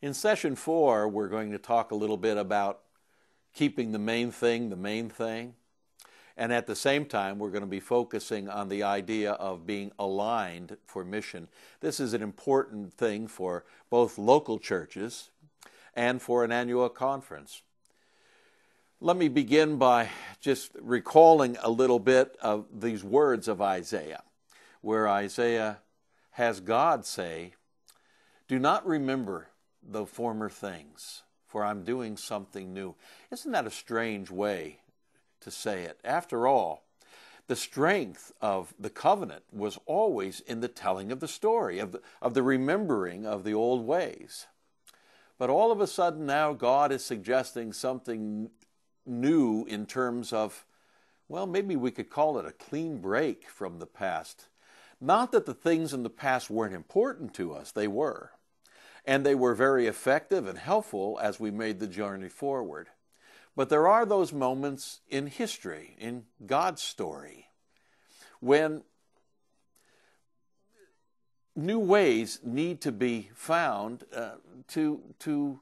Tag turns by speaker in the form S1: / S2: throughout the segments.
S1: In session 4, we're going to talk a little bit about keeping the main thing. And at the same time, we're going to be focusing on the idea of being aligned for mission. This is an important thing for both local churches and for an annual conference. Let me begin by just recalling a little bit of these words of Isaiah, where Isaiah has God say, "Do not remember the former things, for I'm doing something new." Isn't that a strange way to say it? After all, the strength of the covenant was always in the telling of the story, of the remembering of the old ways. But all of a sudden now God is suggesting something new in terms of, well, maybe we could call it a clean break from the past. Not that the things in the past weren't important to us, they were. And they were very effective and helpful as we made the journey forward. But there are those moments in history, in God's story, when new ways need to be found to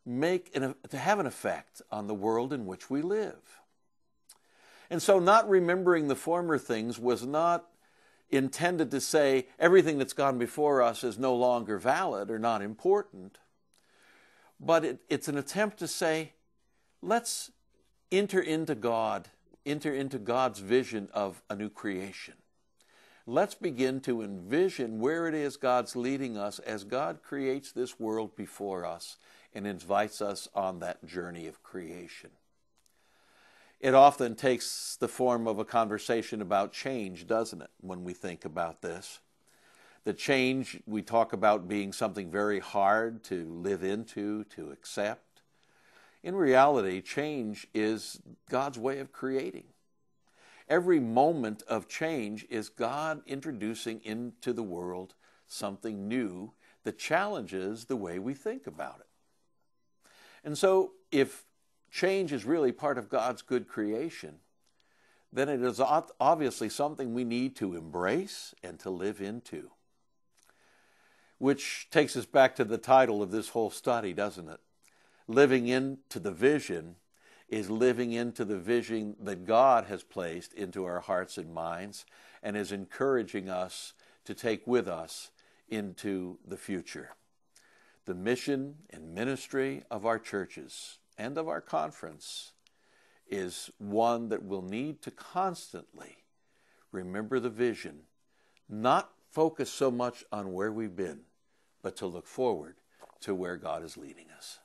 S1: have an effect on the world in which we live. And so not remembering the former things was not intended to say everything that's gone before us is no longer valid or not important. But it's an attempt to say, let's enter into God's vision of a new creation. Let's begin to envision where it is God's leading us as God creates this world before us and invites us on that journey of creation. It often takes the form of a conversation about change, doesn't it, when we think about this? The change, we talk about being something very hard to live into, to accept. In reality, change is God's way of creating. Every moment of change is God introducing into the world something new that challenges the way we think about it. And so, if change is really part of God's good creation, then it is obviously something we need to embrace and to live into. Which takes us back to the title of this whole study, doesn't it? Living into the vision is living into the vision that God has placed into our hearts and minds and is encouraging us to take with us into the future. The mission and ministry of our churches and of our conference is one that will need to constantly remember the vision, not focus so much on where we've been, but to look forward to where God is leading us.